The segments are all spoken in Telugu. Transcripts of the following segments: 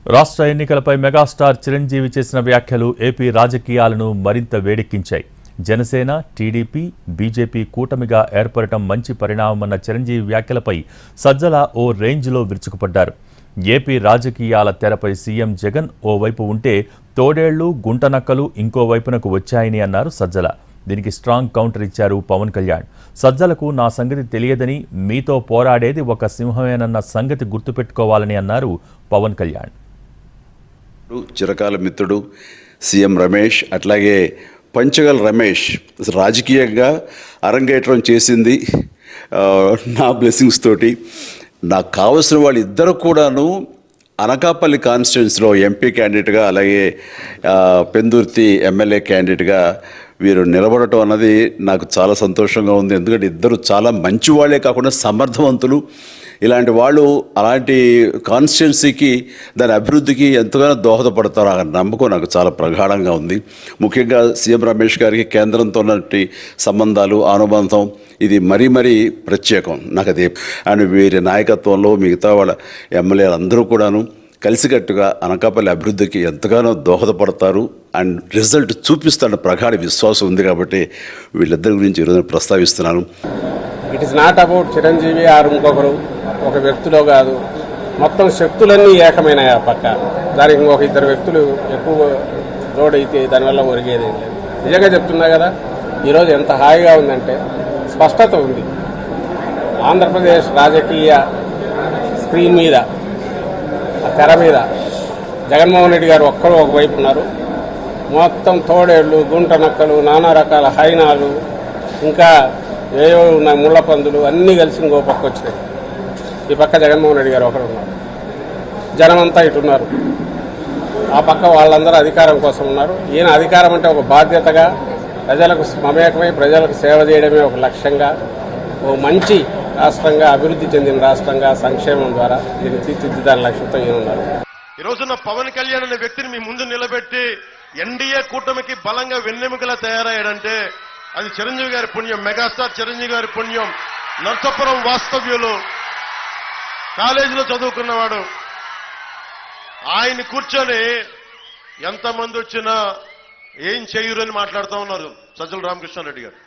రాష్ట్ర ఎన్నికలపై మెగాస్టార్ చిరంజీవి చేసిన వ్యాఖ్యలు ఏపీ రాజకీయాలను మరింత వేడెక్కించాయి. జనసేన, టీడీపీ, బీజేపీ కూటమిగా ఏర్పడటం మంచి పరిణామమన్న చిరంజీవి వ్యాఖ్యలపై సజ్జల ఓ రేంజ్లో విరుచుకుపడ్డారు. ఏపీ రాజకీయాల తెరపై సీఎం జగన్ ఓవైపు ఉంటే తోడేళ్లు, గుంటనక్కలు ఇంకోవైపునకు వచ్చాయని అన్నారు సజ్జల. దీనికి స్ట్రాంగ్ కౌంటర్ ఇచ్చారు పవన్ కళ్యాణ్. సజ్జలకు నా సంగతి తెలియదని, మీతో పోరాడేది ఒక సింహమేనన్న సంగతి గుర్తుపెట్టుకోవాలని అన్నారు పవన్ కళ్యాణ్. చిరకాల మిత్రుడు సీఎం రమేష్, అట్లాగే పంచగల్ రమేష్ రాజకీయంగా అరంగేట్రం చేసింది నా బ్లెస్సింగ్స్ తోటి. నాకు కావలసిన వాళ్ళు ఇద్దరు కూడాను అనకాపల్లి కాన్స్టిట్యున్సీలో ఎంపీ క్యాండిడేట్గా, అలాగే పెందుర్తి ఎమ్మెల్యే క్యాండిడేట్గా వీరు నిలబడటం అన్నది నాకు చాలా సంతోషంగా ఉంది. ఎందుకంటే ఇద్దరు చాలా మంచి వాళ్ళే కాకుండా సమర్థవంతులు. ఇలాంటి వాళ్ళు అలాంటి కాన్స్టిట్యున్సీకి, దాని అభివృద్ధికి ఎంతగానో దోహదపడతారు అనే నమ్మకం నాకు చాలా ప్రగాఢంగా ఉంది. ముఖ్యంగా సీఎం రమేష్ గారికి కేంద్రంతో ఉన్నటువంటి సంబంధాలు, అనుబంధం ఇది మరీ మరీ ప్రత్యేకం నాకు అది. అండ్ వీరి నాయకత్వంలో మిగతా వాళ్ళ ఎమ్మెల్యేలు అందరూ కూడాను కలిసికట్టుగా అనకాపల్లి అభివృద్ధికి ఎంతగానో దోహదపడతారు అండ్ రిజల్ట్ చూపిస్తారన్న ప్రగాఢ విశ్వాసం ఉంది. కాబట్టి వీళ్ళిద్దరి గురించి ఈరోజు ప్రస్తావిస్తున్నాను. It is not about Chiranjeevi or ఇంకొకరు, ఒక వ్యక్తిలో కాదు, మొత్తం శక్తులన్నీ ఏకమైనాయి ఆ పక్క. దానికి ఇంకొక ఇద్దరు వ్యక్తులు ఎక్కువ జోడైతే దానివల్ల ఒరిగేది ఏం లేదు. నిజంగా చెప్తున్నా కదా, ఈరోజు ఎంత హాయిగా ఉందంటే స్పష్టత ఉంది. ఆంధ్రప్రదేశ్ రాజకీయ స్క్రీన్ మీద, ఆ తెర మీద జగన్మోహన్ రెడ్డి గారు ఒక్కరు ఒకవైపు ఉన్నారు. మొత్తం తోడేళ్ళు, గుంట నక్కలు, నానా రకాల హైనాలు, ఇంకా ఏవో ఉన్న ముళ్ళ పందులు అన్నీ కలిసి ఇంకో పక్క వచ్చినాయి. ఈ పక్క జగన్మోహన్ రెడ్డి గారు ఒకరు ఉన్నారు. జనమంతా ఇటున్నారు. ఆ పక్క వాళ్ళందరూ అధికారం కోసం ఉన్నారు. ఈయన అధికారం అంటే ఒక బాధ్యతగా, ప్రజలకు మమేకమై ప్రజలకు సేవ చేయడమే ఒక లక్ష్యంగా, ఓ మంచి రాష్ట్రంగా, అభివృద్ధి చెందిన రాష్ట్రంగా సంక్షేమం ద్వారా దీన్ని తీర్చిదిద్దాలని లక్ష్యంతో ఈయన ఉన్నారు. ఈ రోజున పవన్ కళ్యాణ్ అనే వ్యక్తిని మీ ముందు నిలబెట్టి ఎన్డీఏ కూటమికి బలంగా వెన్నెముకలా తయారయ్యాడంటే అది చిరంజీవి గారి పుణ్యం, మెగాస్టార్ చిరంజీవి గారి పుణ్యం. నర్సాపురం వాస్తవ్యులు, కాలేజీలో చదువుకున్నవాడు. ఆయన కూర్చొని ఎంతమంది వచ్చినా ఏం చేయరు అని మాట్లాడుతూ ఉన్నారు సజ్జల రామకృష్ణారెడ్డి గారు.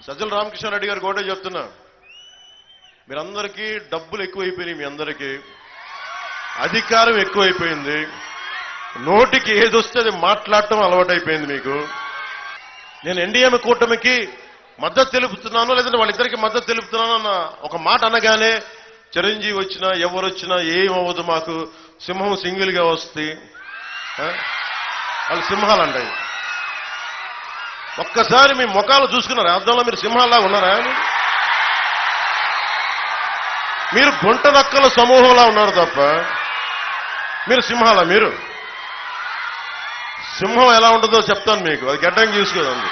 సజ్జల రామకృష్ణారెడ్డి గారు కూడా చెప్తున్నా, మీరందరికీ డబ్బులు ఎక్కువైపోయినాయి, మీ అందరికీ అధికారం ఎక్కువైపోయింది, నోటికి ఏదొస్తే అది మాట్లాడటం అలవాటైపోయింది మీకు. నేను ఎన్డీఏ కూటమికి మద్దతు తెలుపుతున్నాను, లేదంటే వాళ్ళిద్దరికి మద్దతు తెలుపుతున్నాను అన్న ఒక మాట అనగానే చిరంజీవి వచ్చినా ఎవరు వచ్చినా ఏమవ్వదు, మాకు సింహం సింగిల్గా వస్తే వాళ్ళు సింహాలు అంటాయి. ఒక్కసారి మీ ముఖాలు చూసుకున్నారా? అర్థంలో మీరు సింహాల్లాగా ఉన్నారా? మీరు గుంట నక్కల సమూహంలా ఉన్నారు తప్ప మీరు సింహాలా? మీరు సింహం ఎలా ఉంటుందో చెప్తాను మీకు, అది గడ్డం చూసుకోదండి.